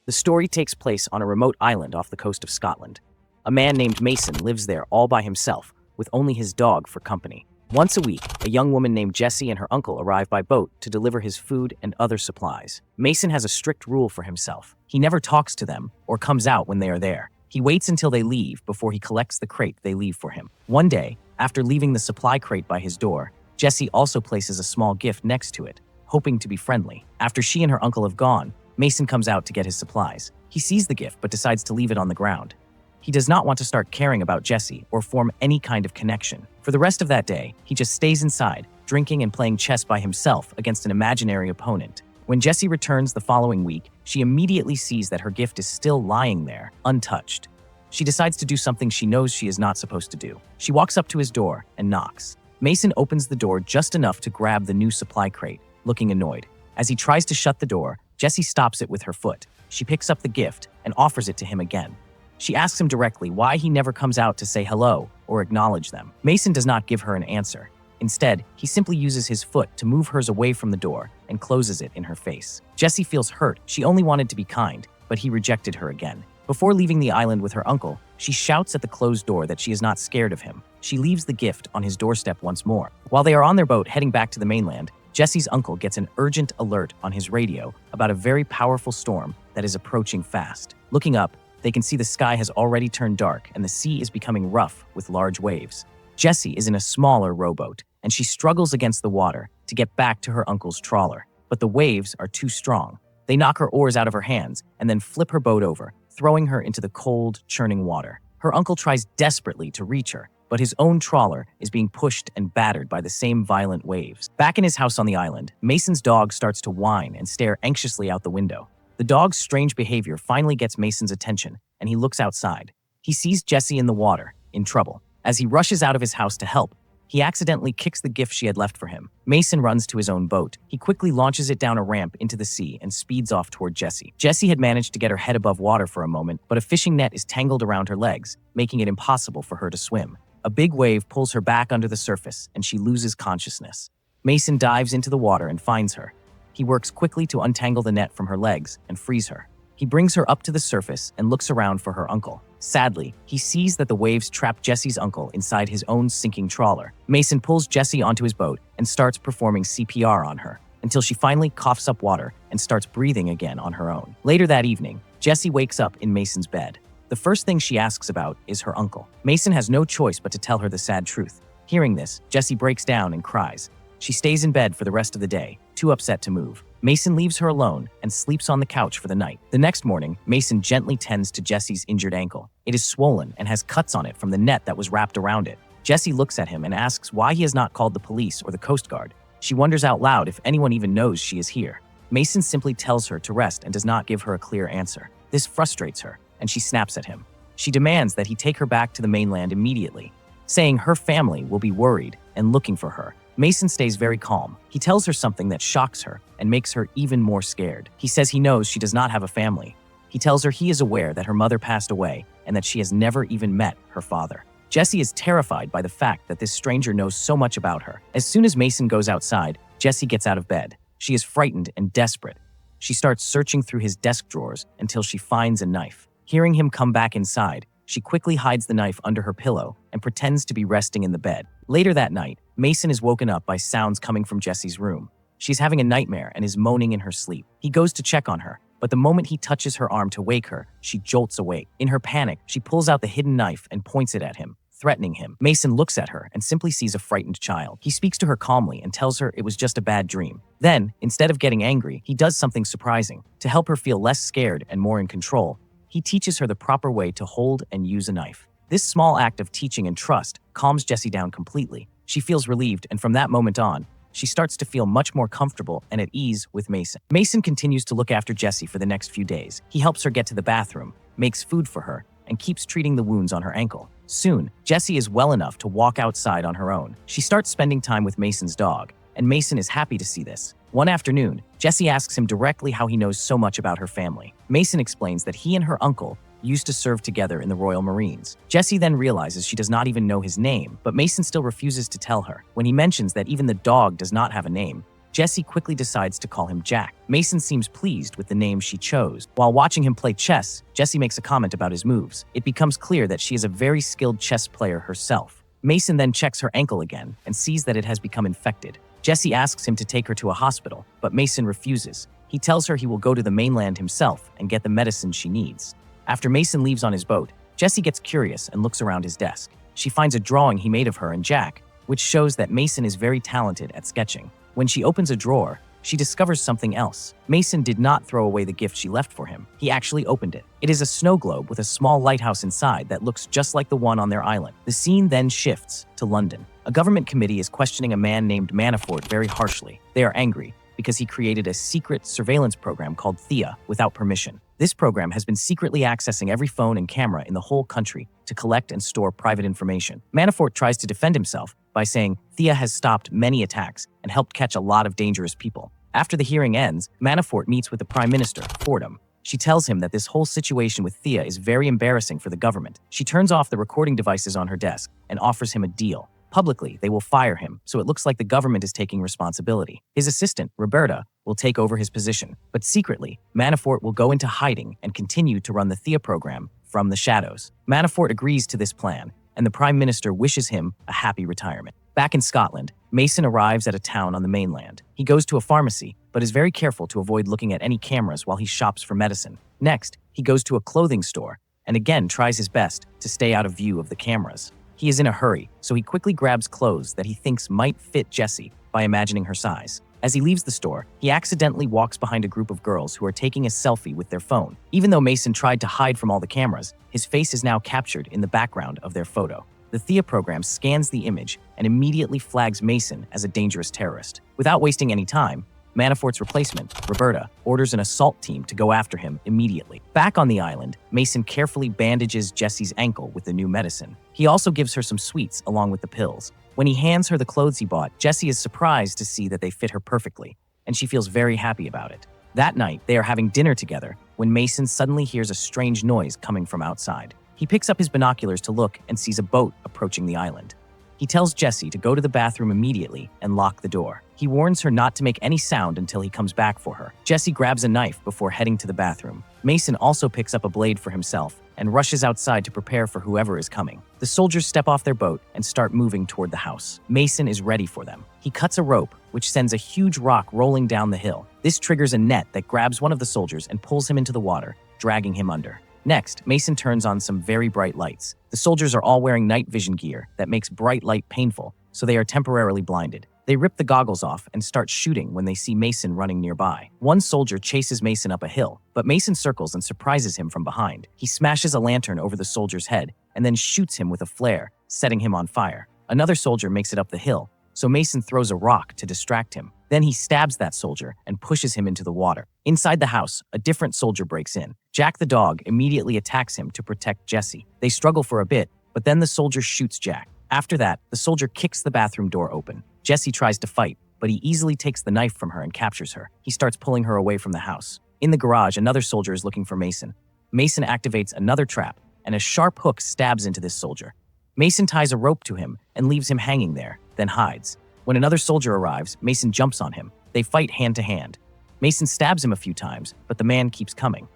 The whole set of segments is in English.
The story takes place on a remote island off the coast of Scotland. A man named Mason lives there all by himself, with only his dog for company. Once a week, a young woman named Jessie and her uncle arrive by boat to deliver his food and other supplies. Mason has a strict rule for himself. He never talks to them or comes out when they are there. He waits until they leave before he collects the crate they leave for him. One day, after leaving the supply crate by his door, Jessie also places a small gift next to it, hoping to be friendly. After she and her uncle have gone, Mason comes out to get his supplies. He sees the gift but decides to leave it on the ground. He does not want to start caring about Jessie or form any kind of connection. For the rest of that day, he just stays inside, drinking and playing chess by himself against an imaginary opponent. When Jessie returns the following week, she immediately sees that her gift is still lying there, untouched. She decides to do something she knows she is not supposed to do. She walks up to his door and knocks. Mason opens the door just enough to grab the new supply crate, looking annoyed. As he tries to shut the door, Jessie stops it with her foot. She picks up the gift and offers it to him again. She asks him directly why he never comes out to say hello or acknowledge them. Mason does not give her an answer. Instead, he simply uses his foot to move hers away from the door and closes it in her face. Jessie feels hurt. She only wanted to be kind, but he rejected her again. Before leaving the island with her uncle, she shouts at the closed door that she is not scared of him. She leaves the gift on his doorstep once more. While they are on their boat heading back to the mainland, Jessie's uncle gets an urgent alert on his radio about a very powerful storm that is approaching fast. Looking up, they can see the sky has already turned dark and the sea is becoming rough with large waves. Jessie is in a smaller rowboat, and she struggles against the water to get back to her uncle's trawler. But the waves are too strong. They knock her oars out of her hands and then flip her boat over, throwing her into the cold, churning water. Her uncle tries desperately to reach her, but his own trawler is being pushed and battered by the same violent waves. Back in his house on the island, Mason's dog starts to whine and stare anxiously out the window. The dog's strange behavior finally gets Mason's attention, and he looks outside. He sees Jessie in the water, in trouble. As he rushes out of his house to help, he accidentally kicks the gift she had left for him. Mason runs to his own boat. He quickly launches it down a ramp into the sea and speeds off toward Jessie. Jessie had managed to get her head above water for a moment, but a fishing net is tangled around her legs, making it impossible for her to swim. A big wave pulls her back under the surface, and she loses consciousness. Mason dives into the water and finds her. He works quickly to untangle the net from her legs and frees her. He brings her up to the surface and looks around for her uncle. Sadly, he sees that the waves trap Jessie's uncle inside his own sinking trawler. Mason pulls Jessie onto his boat and starts performing CPR on her until she finally coughs up water and starts breathing again on her own. Later that evening, Jessie wakes up in Mason's bed. The first thing she asks about is her uncle. Mason has no choice but to tell her the sad truth. Hearing this, Jessie breaks down and cries. She stays in bed for the rest of the day, too upset to move. Mason leaves her alone and sleeps on the couch for the night. The next morning, Mason gently tends to Jessie's injured ankle. It is swollen and has cuts on it from the net that was wrapped around it. Jessie looks at him and asks why he has not called the police or the Coast Guard. She wonders out loud if anyone even knows she is here. Mason simply tells her to rest and does not give her a clear answer. This frustrates her, and she snaps at him. She demands that he take her back to the mainland immediately, saying her family will be worried and looking for her. Mason stays very calm. He tells her something that shocks her and makes her even more scared. He says he knows she does not have a family. He tells her he is aware that her mother passed away and that she has never even met her father. Jessie is terrified by the fact that this stranger knows so much about her. As soon as Mason goes outside, Jessie gets out of bed. She is frightened and desperate. She starts searching through his desk drawers until she finds a knife. Hearing him come back inside, she quickly hides the knife under her pillow and pretends to be resting in the bed. Later that night, Mason is woken up by sounds coming from Jessie's room. She's having a nightmare and is moaning in her sleep. He goes to check on her, but the moment he touches her arm to wake her, she jolts awake. In her panic, she pulls out the hidden knife and points it at him, threatening him. Mason looks at her and simply sees a frightened child. He speaks to her calmly and tells her it was just a bad dream. Then, instead of getting angry, he does something surprising. To help her feel less scared and more in control, he teaches her the proper way to hold and use a knife. This small act of teaching and trust calms Jessie down completely. She feels relieved, and from that moment on, she starts to feel much more comfortable and at ease with Mason. Mason continues to look after Jessie for the next few days. He helps her get to the bathroom, makes food for her, and keeps treating the wounds on her ankle. Soon, Jessie is well enough to walk outside on her own. She starts spending time with Mason's dog, and Mason is happy to see this. One afternoon, Jessie asks him directly how he knows so much about her family. Mason explains that he and her uncle used to serve together in the Royal Marines. Jessie then realizes she does not even know his name, but Mason still refuses to tell her. When he mentions that even the dog does not have a name, Jessie quickly decides to call him Jack. Mason seems pleased with the name she chose. While watching him play chess, Jessie makes a comment about his moves. It becomes clear that she is a very skilled chess player herself. Mason then checks her ankle again and sees that it has become infected. Jessie asks him to take her to a hospital, but Mason refuses. He tells her he will go to the mainland himself and get the medicine she needs. After Mason leaves on his boat, Jessie gets curious and looks around his desk. She finds a drawing he made of her and Jack, which shows that Mason is very talented at sketching. When she opens a drawer, she discovers something else. Mason did not throw away the gift she left for him. He actually opened it. It is a snow globe with a small lighthouse inside that looks just like the one on their island. The scene then shifts to London. A government committee is questioning a man named Manafort very harshly. They are angry because he created a secret surveillance program called Thea without permission. This program has been secretly accessing every phone and camera in the whole country to collect and store private information. Manafort tries to defend himself by saying Thea has stopped many attacks and helped catch a lot of dangerous people. After the hearing ends, Manafort meets with the Prime Minister, Fordham. She tells him that this whole situation with Thea is very embarrassing for the government. She turns off the recording devices on her desk and offers him a deal. Publicly, they will fire him, so it looks like the government is taking responsibility. His assistant, Roberta, will take over his position, but secretly, Manafort will go into hiding and continue to run the Thea program from the shadows. Manafort agrees to this plan, and the Prime Minister wishes him a happy retirement. Back in Scotland, Mason arrives at a town on the mainland. He goes to a pharmacy, but is very careful to avoid looking at any cameras while he shops for medicine. Next, he goes to a clothing store, and again tries his best to stay out of view of the cameras. He is in a hurry, so he quickly grabs clothes that he thinks might fit Jessie by imagining her size. As he leaves the store, he accidentally walks behind a group of girls who are taking a selfie with their phone. Even though Mason tried to hide from all the cameras, his face is now captured in the background of their photo. The Thea program scans the image and immediately flags Mason as a dangerous terrorist. Without wasting any time, Manafort's replacement, Roberta, orders an assault team to go after him immediately. Back on the island, Mason carefully bandages Jessie's ankle with the new medicine. He also gives her some sweets along with the pills. When he hands her the clothes he bought, Jessie is surprised to see that they fit her perfectly, and she feels very happy about it. That night, they are having dinner together when Mason suddenly hears a strange noise coming from outside. He picks up his binoculars to look and sees a boat approaching the island. He tells Jessie to go to the bathroom immediately and lock the door. He warns her not to make any sound until he comes back for her. Jessie grabs a knife before heading to the bathroom. Mason also picks up a blade for himself and rushes outside to prepare for whoever is coming. The soldiers step off their boat and start moving toward the house. Mason is ready for them. He cuts a rope, which sends a huge rock rolling down the hill. This triggers a net that grabs one of the soldiers and pulls him into the water, dragging him under. Next, Mason turns on some very bright lights. The soldiers are all wearing night vision gear that makes bright light painful, so they are temporarily blinded. They rip the goggles off and start shooting when they see Mason running nearby. One soldier chases Mason up a hill, but Mason circles and surprises him from behind. He smashes a lantern over the soldier's head and then shoots him with a flare, setting him on fire. Another soldier makes it up the hill, so Mason throws a rock to distract him. Then he stabs that soldier and pushes him into the water. Inside the house, a different soldier breaks in. Jack the dog immediately attacks him to protect Jessie. They struggle for a bit, but then the soldier shoots Jack. After that, the soldier kicks the bathroom door open. Jessie tries to fight, but he easily takes the knife from her and captures her. He starts pulling her away from the house. In the garage, another soldier is looking for Mason. Mason activates another trap, and a sharp hook stabs into this soldier. Mason ties a rope to him and leaves him hanging there, then hides. When another soldier arrives, Mason jumps on him. They fight hand to hand. Mason stabs him a few times, but the man keeps coming.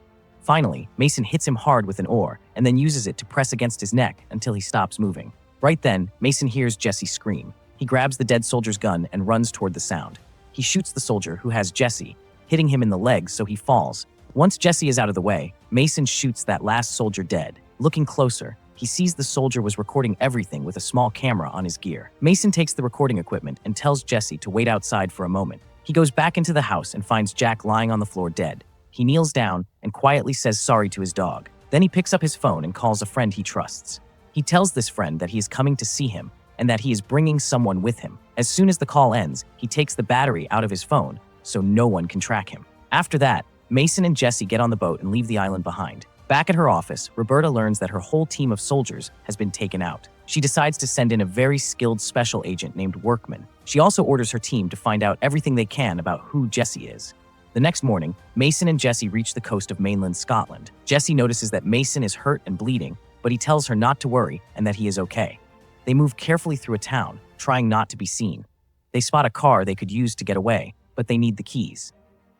Finally, Mason hits him hard with an oar and then uses it to press against his neck until he stops moving. Right then, Mason hears Jessie scream. He grabs the dead soldier's gun and runs toward the sound. He shoots the soldier who has Jessie, hitting him in the legs so he falls. Once Jessie is out of the way, Mason shoots that last soldier dead. Looking closer, he sees the soldier was recording everything with a small camera on his gear. Mason takes the recording equipment and tells Jessie to wait outside for a moment. He goes back into the house and finds Jack lying on the floor dead. He kneels down and quietly says sorry to his dog. Then he picks up his phone and calls a friend he trusts. He tells this friend that he is coming to see him and that he is bringing someone with him. As soon as the call ends, he takes the battery out of his phone so no one can track him. After that, Mason and Jessie get on the boat and leave the island behind. Back at her office, Roberta learns that her whole team of soldiers has been taken out. She decides to send in a very skilled special agent named Workman. She also orders her team to find out everything they can about who Jessie is. The next morning, Mason and Jessie reach the coast of mainland Scotland. Jessie notices that Mason is hurt and bleeding, but he tells her not to worry and that he is okay. They move carefully through a town, trying not to be seen. They spot a car they could use to get away, but but they need the keys.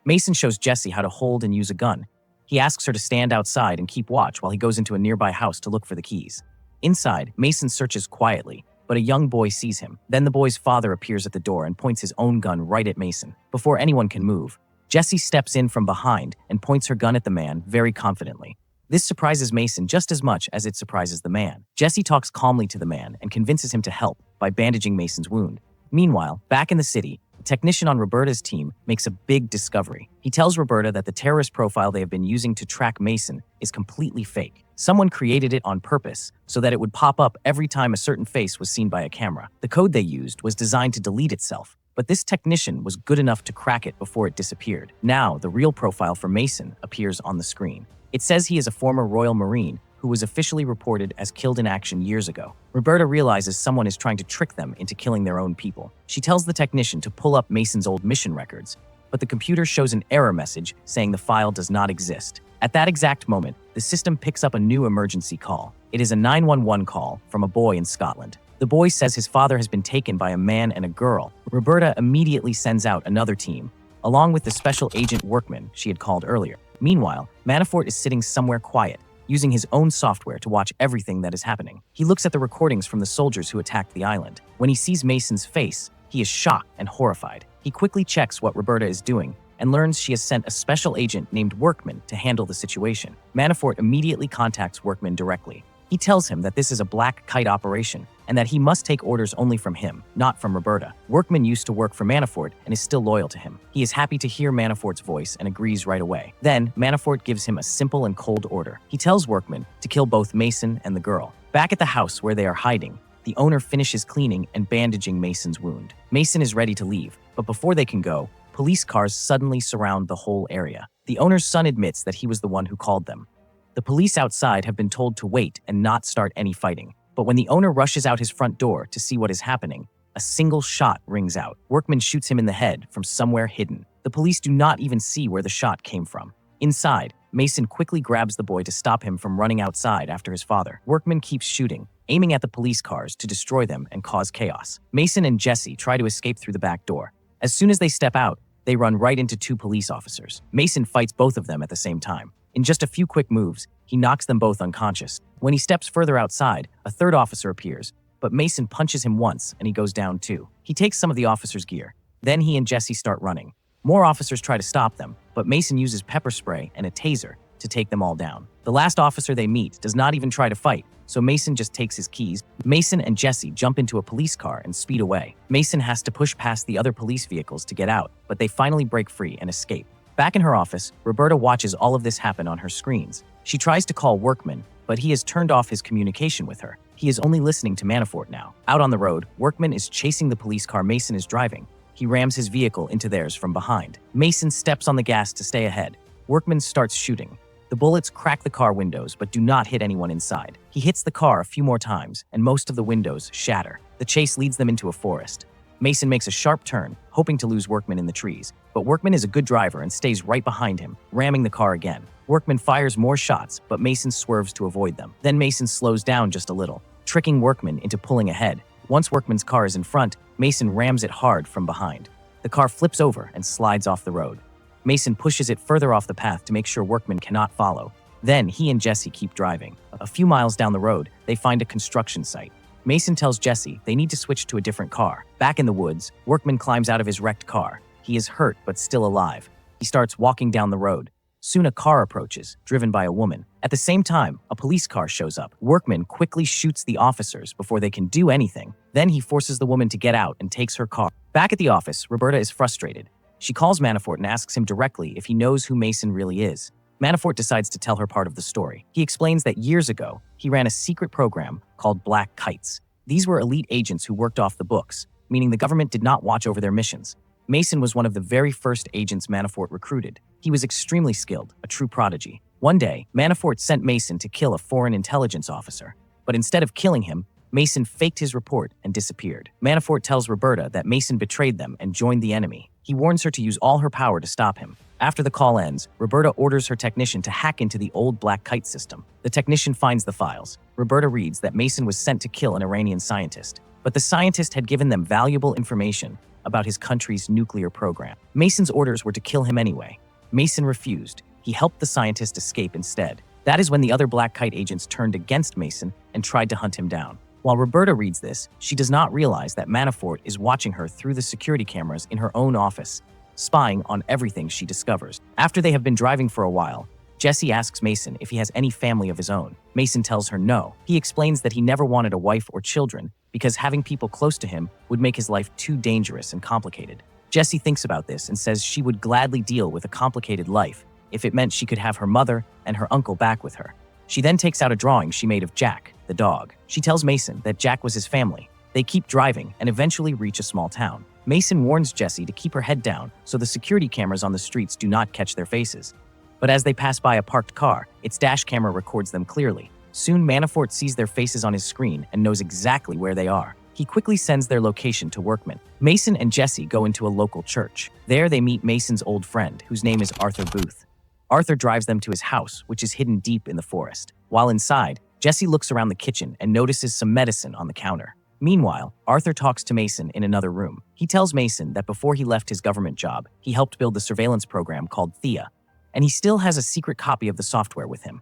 Mason shows Jessie how to hold and use a gun. He asks her to stand outside and keep watch while he goes into a nearby house to look for the keys. Inside, Mason searches quietly, but a young boy sees him. Then the boy's father appears at the door and points his own gun right at Mason. Before anyone can move, Jessie steps in from behind and points her gun at the man very confidently. This surprises Mason just as much as it surprises the man. Jessie talks calmly to the man and convinces him to help by bandaging Mason's wound. Meanwhile, back in the city, a technician on Roberta's team makes a big discovery. He tells Roberta that the terrorist profile they have been using to track Mason is completely fake. Someone created it on purpose so that it would pop up every time a certain face was seen by a camera. The code they used was designed to delete itself, but this technician was good enough to crack it before it disappeared. Now, the real profile for Mason appears on the screen. It says he is a former Royal Marine who was officially reported as killed in action years ago. Roberta realizes someone is trying to trick them into killing their own people. She tells the technician to pull up Mason's old mission records, but the computer shows an error message saying the file does not exist. At that exact moment, the system picks up a new emergency call. It is a 911 call from a boy in Scotland. The boy says his father has been taken by a man and a girl. Roberta immediately sends out another team, along with the special agent Workman she had called earlier. Meanwhile, Manafort is sitting somewhere quiet, using his own software to watch everything that is happening. He looks at the recordings from the soldiers who attacked the island. When he sees Mason's face, he is shocked and horrified. He quickly checks what Roberta is doing and learns she has sent a special agent named Workman to handle the situation. Manafort immediately contacts Workman directly. He tells him that this is a black kite operation and that he must take orders only from him, not from Roberta. Workman used to work for Manafort and is still loyal to him. He is happy to hear Manafort's voice and agrees right away. Then, Manafort gives him a simple and cold order. He tells Workman to kill both Mason and the girl. Back at the house where they are hiding, the owner finishes cleaning and bandaging Mason's wound. Mason is ready to leave, but before they can go, police cars suddenly surround the whole area. The owner's son admits that he was the one who called them. The police outside have been told to wait and not start any fighting. But when the owner rushes out his front door to see what is happening, a single shot rings out. Workman shoots him in the head from somewhere hidden. The police do not even see where the shot came from. Inside, Mason quickly grabs the boy to stop him from running outside after his father. Workman keeps shooting, aiming at the police cars to destroy them and cause chaos. Mason and Jessie try to escape through the back door. As soon as they step out, they run right into two police officers. Mason fights both of them at the same time. In just a few quick moves, he knocks them both unconscious. When he steps further outside, a third officer appears, but Mason punches him once and he goes down too. He takes some of the officer's gear. Then he and Jessie start running. More officers try to stop them, but Mason uses pepper spray and a taser to take them all down. The last officer they meet does not even try to fight, so Mason just takes his keys. Mason and Jessie jump into a police car and speed away. Mason has to push past the other police vehicles to get out, but they finally break free and escape. Back in her office, Roberta watches all of this happen on her screens. She tries to call Workman, but he has turned off his communication with her. He is only listening to Manafort now. Out on the road, Workman is chasing the police car Mason is driving. He rams his vehicle into theirs from behind. Mason steps on the gas to stay ahead. Workman starts shooting. The bullets crack the car windows but do not hit anyone inside. He hits the car a few more times, and most of the windows shatter. The chase leads them into a forest. Mason makes a sharp turn, hoping to lose Workman in the trees. But Workman is a good driver and stays right behind him, ramming the car again. Workman fires more shots, but Mason swerves to avoid them. Then Mason slows down just a little, tricking Workman into pulling ahead. Once Workman's car is in front, Mason rams it hard from behind. The car flips over and slides off the road. Mason pushes it further off the path to make sure Workman cannot follow. Then he and Jessie keep driving. A few miles down the road, they find a construction site. Mason tells Jessie they need to switch to a different car. Back in the woods, Workman climbs out of his wrecked car. He is hurt but still alive. He starts walking down the road. Soon a car approaches, driven by a woman. At the same time, a police car shows up. Workman quickly shoots the officers before they can do anything. Then he forces the woman to get out and takes her car. Back at the office, Roberta is frustrated. She calls Manafort and asks him directly if he knows who Mason really is. Manafort decides to tell her part of the story. He explains that years ago, he ran a secret program called Black Kites. These were elite agents who worked off the books, meaning the government did not watch over their missions. Mason was one of the very first agents Manafort recruited. He was extremely skilled, a true prodigy. One day, Manafort sent Mason to kill a foreign intelligence officer. But instead of killing him, Mason faked his report and disappeared. Manafort tells Roberta that Mason betrayed them and joined the enemy. He warns her to use all her power to stop him. After the call ends, Roberta orders her technician to hack into the old Black Kite system. The technician finds the files. Roberta reads that Mason was sent to kill an Iranian scientist. But the scientist had given them valuable information about his country's nuclear program. Mason's orders were to kill him anyway. Mason refused. He helped the scientist escape instead. That is when the other Black Kite agents turned against Mason and tried to hunt him down. While Roberta reads this, she does not realize that Manafort is watching her through the security cameras in her own office, spying on everything she discovers. After they have been driving for a while, Jessie asks Mason if he has any family of his own. Mason tells her no. He explains that he never wanted a wife or children because having people close to him would make his life too dangerous and complicated. Jessie thinks about this and says she would gladly deal with a complicated life if it meant she could have her mother and her uncle back with her. She then takes out a drawing she made of Jack, the dog. She tells Mason that Jack was his family. They keep driving and eventually reach a small town. Mason warns Jessie to keep her head down so the security cameras on the streets do not catch their faces. But as they pass by a parked car, its dash camera records them clearly. Soon Manafort sees their faces on his screen and knows exactly where they are. He quickly sends their location to Workman. Mason and Jessie go into a local church. There they meet Mason's old friend, whose name is Arthur Booth. Arthur drives them to his house, which is hidden deep in the forest. While inside, Jessie looks around the kitchen and notices some medicine on the counter. Meanwhile, Arthur talks to Mason in another room. He tells Mason that before he left his government job, he helped build the surveillance program called Thea, and he still has a secret copy of the software with him.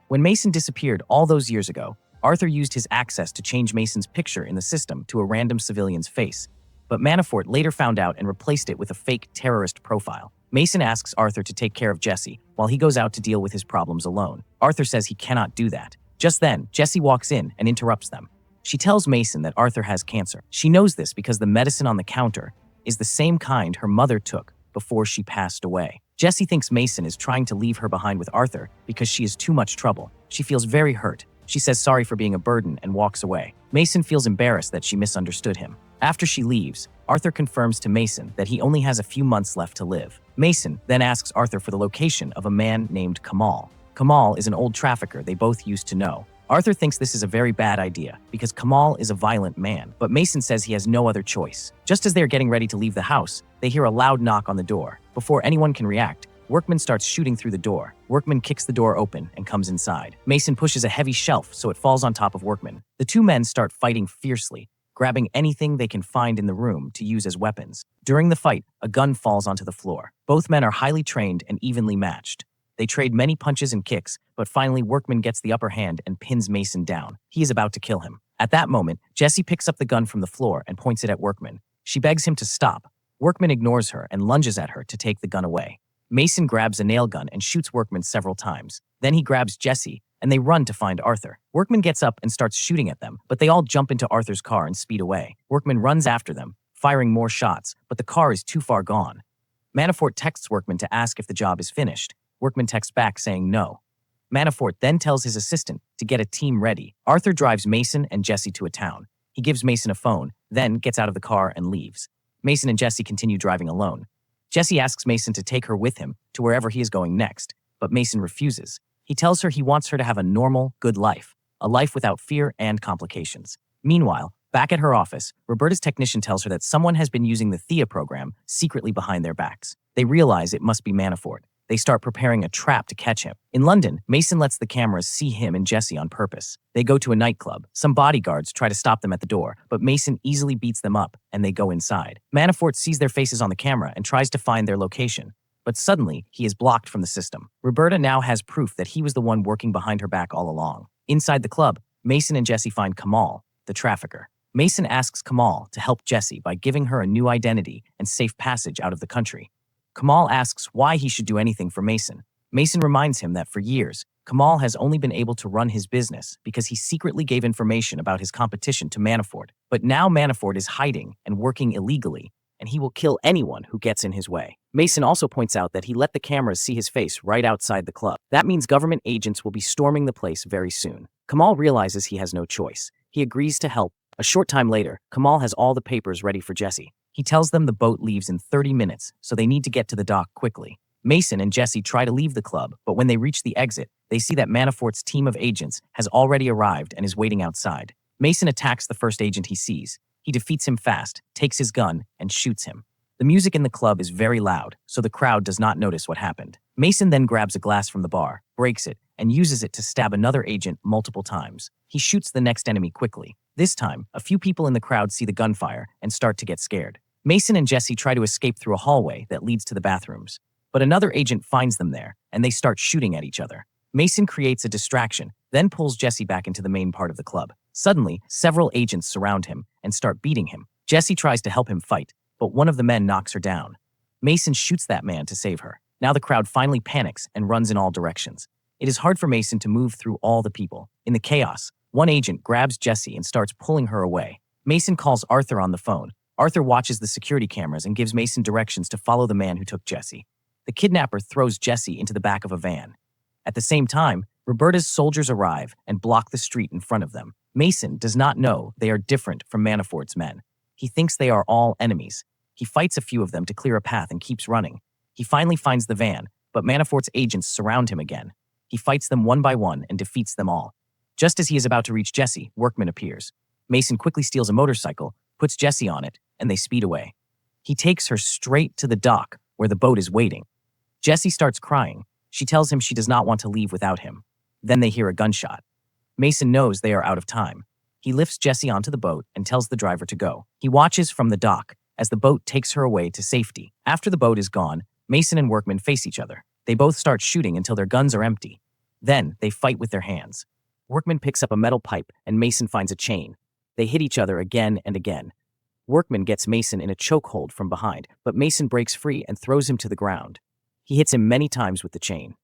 When Mason disappeared all those years ago, Arthur used his access to change Mason's picture in the system to a random civilian's face, but Manafort later found out and replaced it with a fake terrorist profile. Mason asks Arthur to take care of Jessie while he goes out to deal with his problems alone. Arthur says he cannot do that. Just then, Jessie walks in and interrupts them. She tells Mason that Arthur has cancer. She knows this because the medicine on the counter is the same kind her mother took before she passed away. Jessie thinks Mason is trying to leave her behind with Arthur because she is too much trouble. She feels very hurt. She says sorry for being a burden and walks away. Mason feels embarrassed that she misunderstood him. After she leaves, Arthur confirms to Mason that he only has a few months left to live. Mason then asks Arthur for the location of a man named Kamal. Kamal is an old trafficker they both used to know. Arthur thinks this is a very bad idea because Kamal is a violent man, but Mason says he has no other choice. Just as they are getting ready to leave the house, they hear a loud knock on the door. Before anyone can react, Workman starts shooting through the door. Workman kicks the door open and comes inside. Mason pushes a heavy shelf so it falls on top of Workman. The two men start fighting fiercely, grabbing anything they can find in the room to use as weapons. During the fight, a gun falls onto the floor. Both men are highly trained and evenly matched. They trade many punches and kicks, but finally Workman gets the upper hand and pins Mason down. He is about to kill him. At that moment, Jessie picks up the gun from the floor and points it at Workman. She begs him to stop. Workman ignores her and lunges at her to take the gun away. Mason grabs a nail gun and shoots Workman several times. Then he grabs Jessie, and they run to find Arthur. Workman gets up and starts shooting at them, but they all jump into Arthur's car and speed away. Workman runs after them, firing more shots, but the car is too far gone. Manafort texts Workman to ask if the job is finished. Workman texts back saying no. Manafort then tells his assistant to get a team ready. Arthur drives Mason and Jessie to a town. He gives Mason a phone, then gets out of the car and leaves. Mason and Jessie continue driving alone. Jessie asks Mason to take her with him to wherever he is going next, but Mason refuses. He tells her he wants her to have a normal, good life, a life without fear and complications. Meanwhile, back at her office, Roberta's technician tells her that someone has been using the Thea program secretly behind their backs. They realize it must be Manafort. They start preparing a trap to catch him. In London, Mason lets the cameras see him and Jessie on purpose. They go to a nightclub. Some bodyguards try to stop them at the door, but Mason easily beats them up and they go inside. Manafort sees their faces on the camera and tries to find their location, but suddenly he is blocked from the system. Roberta now has proof that he was the one working behind her back all along. Inside the club, Mason and Jessie find Kamal, the trafficker. Mason asks Kamal to help Jessie by giving her a new identity and safe passage out of the country. Kamal asks why he should do anything for Mason. Mason reminds him that for years, Kamal has only been able to run his business because he secretly gave information about his competition to Manafort. But now Manafort is hiding and working illegally, and he will kill anyone who gets in his way. Mason also points out that he let the cameras see his face right outside the club. That means government agents will be storming the place very soon. Kamal realizes he has no choice. He agrees to help. A short time later, Kamal has all the papers ready for Jessie. He tells them the boat leaves in 30 minutes, so they need to get to the dock quickly. Mason and Jessie try to leave the club, but when they reach the exit, they see that Manafort's team of agents has already arrived and is waiting outside. Mason attacks the first agent he sees. He defeats him fast, takes his gun, and shoots him. The music in the club is very loud, so the crowd does not notice what happened. Mason then grabs a glass from the bar, breaks it, and uses it to stab another agent multiple times. He shoots the next enemy quickly. This time, a few people in the crowd see the gunfire and start to get scared. Mason and Jessie try to escape through a hallway that leads to the bathrooms. But another agent finds them there, and they start shooting at each other. Mason creates a distraction, then pulls Jessie back into the main part of the club. Suddenly, several agents surround him and start beating him. Jessie tries to help him fight, but one of the men knocks her down. Mason shoots that man to save her. Now the crowd finally panics and runs in all directions. It is hard for Mason to move through all the people. In the chaos, one agent grabs Jessie and starts pulling her away. Mason calls Arthur on the phone. Arthur watches the security cameras and gives Mason directions to follow the man who took Jessie. The kidnapper throws Jessie into the back of a van. At the same time, Roberta's soldiers arrive and block the street in front of them. Mason does not know they are different from Manafort's men. He thinks they are all enemies. He fights a few of them to clear a path and keeps running. He finally finds the van, but Manafort's agents surround him again. He fights them one by one and defeats them all. Just as he is about to reach Jessie, Workman appears. Mason quickly steals a motorcycle, puts Jessie on it, and they speed away. He takes her straight to the dock, where the boat is waiting. Jessie starts crying. She tells him she does not want to leave without him. Then they hear a gunshot. Mason knows they are out of time. He lifts Jessie onto the boat and tells the driver to go. He watches from the dock as the boat takes her away to safety. After the boat is gone, Mason and Workman face each other. They both start shooting until their guns are empty. Then they fight with their hands. Workman picks up a metal pipe and Mason finds a chain. They hit each other again and again. Workman gets Mason in a chokehold from behind, but Mason breaks free and throws him to the ground. He hits him many times with the chain.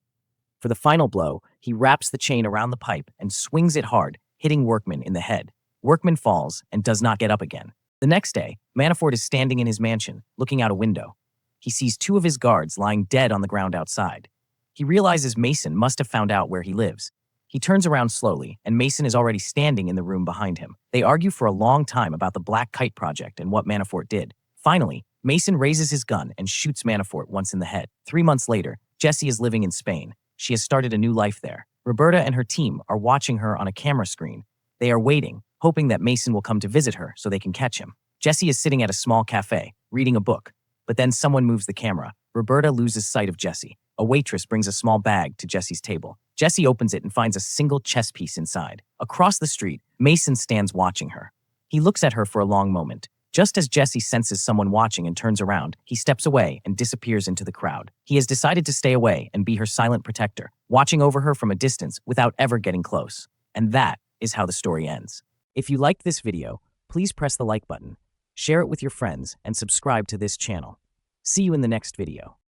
For the final blow, he wraps the chain around the pipe and swings it hard, hitting Workman in the head. Workman falls and does not get up again. The next day, Manafort is standing in his mansion, looking out a window. He sees two of his guards lying dead on the ground outside. He realizes Mason must have found out where he lives. He turns around slowly, and Mason is already standing in the room behind him. They argue for a long time about the Black Kite Project and what Manafort did. Finally, Mason raises his gun and shoots Manafort once in the head. 3 months later, Jessie is living in Spain. She has started a new life there. Roberta and her team are watching her on a camera screen. They are waiting, hoping that Mason will come to visit her so they can catch him. Jessie is sitting at a small cafe, reading a book. But then someone moves the camera. Roberta loses sight of Jessie. A waitress brings a small bag to Jessie's table. Jessie opens it and finds a single chess piece inside. Across the street, Mason stands watching her. He looks at her for a long moment. Just as Jessie senses someone watching and turns around, he steps away and disappears into the crowd. He has decided to stay away and be her silent protector, watching over her from a distance without ever getting close. And that is how the story ends. If you liked this video, please press the like button, share it with your friends, and subscribe to this channel. See you in the next video.